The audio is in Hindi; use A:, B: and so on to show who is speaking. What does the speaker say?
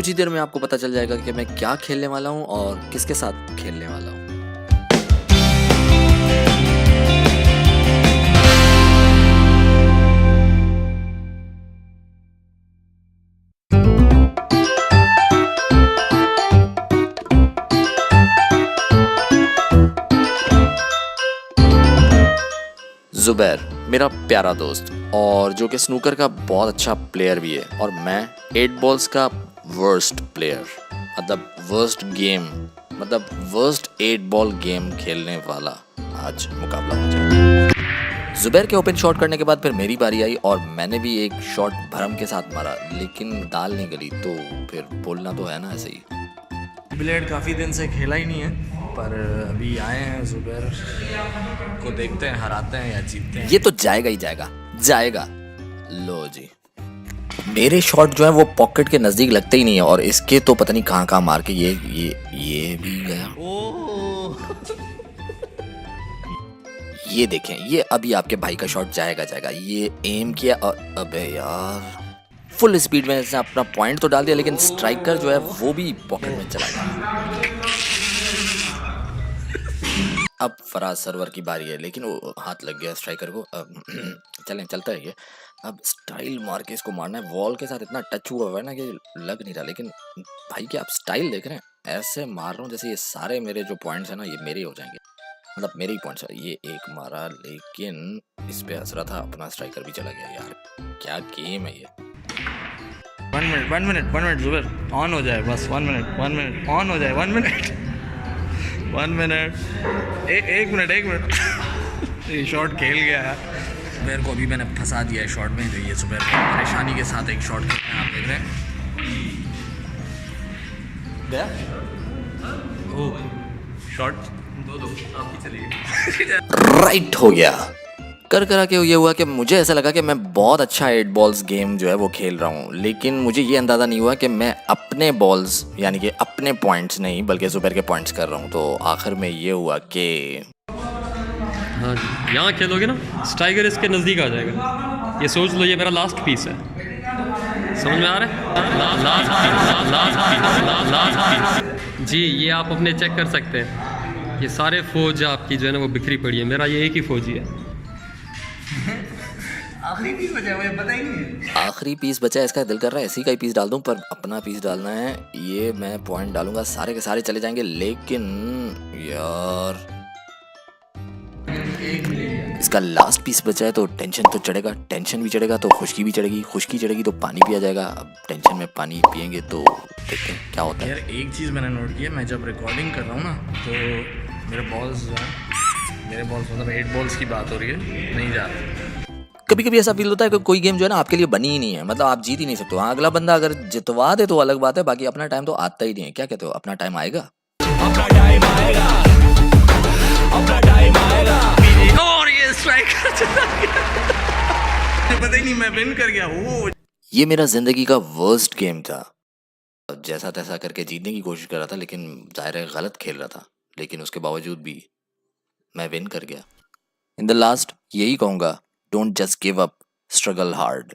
A: कुछ ही देर में आपको पता चल जाएगा कि मैं क्या खेलने वाला हूँ और किसके साथ खेलने वाला हूँ। ज़ुबैर मेरा प्यारा दोस्त और जो कि स्नूकर का बहुत अच्छा प्लेयर भी है, और मैं 8 बॉल्स का वर्स्ट प्लेयर, मतलब वर्स्ट गेम, मतलब वर्स्ट 8 बॉल गेम खेलने वाला आज मुकाबला हो जाएगा। ज़ुबैर के ओपन शॉट करने के बाद फिर मेरी बारी आई और मैंने भी एक शॉट भरम के साथ मारा, लेकिन दाल नहीं गली, तो फिर बोलना तो है ना ऐसे ही।
B: बिलियर्ड काफ़ी दिन से खेला ही नहीं है, पर अभी आए हैं, ज़ुबैर को देखते हैं हराते हैं या जीतते हैं।
A: ये तो जाएगा ही जाएगा, जाएगा। लो जी, मेरे शॉट जो है वो पॉकेट के नज़दीक लगते ही नहीं है, और इसके तो पता नहीं कहाँ कहाँ मार के ये भी गया। ये देखें, ये अभी आपके भाई का शॉट जाएगा जाएगा, ये एम किया और अबे यार फुल स्पीड में इसने अपना पॉइंट तो डाल दिया, लेकिन स्ट्राइकर जो है वो भी पॉकेट में चला गया। अब फराज सरवर की बारी है, लेकिन वो हाथ लग गया स्ट्राइकर को। अब चलें, चलता है ये। अब स्टाइल मार के इसको मारना है, वॉल के साथ इतना टच हुआ है ना कि लग नहीं रहा, लेकिन भाई की आप स्टाइल देख रहे हैं, ऐसे मार रहा हूँ जैसे ये सारे मेरे जो पॉइंट्स हैं ना ये मेरे हो जाएंगे, मतलब मेरे ही पॉइंट्स है। ये एक मारा, लेकिन इस पे हंस रहा था, अपना स्ट्राइकर भी चला गया। यार क्या गेम है ये।
B: 1 मिनट ज़ुबैर ऑन हो जाए, बस 1 मिनट ऑन हो जाए, 1 मिनट 1 मिनट, एक मिनट ये शॉट खेल गया है। ज़ुबैर को अभी मैंने फंसा दिया है शॉट में, जो ये ज़ुबैर परेशानी के साथ एक शॉट खेलते हैं, आप देख रहे हैं। गया शॉट दो आपकी चलिए।
A: राइट हो गया। कर करा के ये हुआ कि मुझे ऐसा लगा कि मैं बहुत अच्छा 8 बॉल्स गेम जो है वो खेल रहा हूँ, लेकिन मुझे ये अंदाज़ा नहीं हुआ कि मैं अपने बॉल्स यानी कि अपने पॉइंट्स नहीं बल्कि ज़ुबैर के पॉइंट्स कर रहा हूँ। तो आखिर में ये हुआ कि
C: हाँ जी, यहाँ खेलोगे ना स्ट्राइकर इसके नज़दीक आ जाएगा, ये सोच लो ये मेरा लास्ट पीस है, समझ में आ रहा है? लास्ट पीस जी, ये आप अपने चेक कर सकते हैं, ये सारे फौज आपकी जो है ना वो बिखरी पड़ी है, मेरा ये एक ही फौजी है।
B: आखिरी पीस बचा मुझे पता ही नहीं है।
A: आखिरी पीस बचा है, इसका दिल कर रहा है ऐसी का ही पीस डाल दूं, पर अपना पीस डालना है। ये मैं पॉइंट डालूंगा, सारे के सारे चले जाएंगे, लेकिन यार इसका लास्ट पीस बचा है, तो टेंशन तो चढ़ेगा, टेंशन भी चढ़ेगा तो खुशकी भी चढ़ेगी, खुशकी चढ़ेगी तो पानी पिया जाएगा। अब टेंशन में पानी पियेंगे तो देखते हैं क्या होता है।
B: यार एक चीज़ मैंने नोट किया, मैं जब रिकॉर्डिंग कर रहा हूँ ना, तो मेरे बॉल्स मतलब 8 बॉल्स की बात हो रही है, नहीं जा रहा।
A: कभी कभी ऐसा फील होता है कि कोई गेम जो है ना आपके लिए बनी ही नहीं है, मतलब आप जीत ही नहीं सकते हो। हाँ, अगला बंदा अगर जितवा दे तो अलग बात है, बाकी अपना टाइम तो आता ही नहीं है। क्या कहते हो, अपना टाइम आएगा?
B: अपना टाइम आएगा, अपना टाइम आएगा। और ये स्ट्राइकर चला गया, पता ही नहीं मैं विन कर गया। वो
A: ये मेरा जिंदगी का वर्स्ट गेम था। जैसा तैसा करके जीतने की कोशिश कर रहा था, लेकिन जाहिर है गलत खेल रहा था, लेकिन उसके बावजूद भी मैं विन कर गया। इन द लास्ट यही कहूँगा, don't just give up, struggle hard.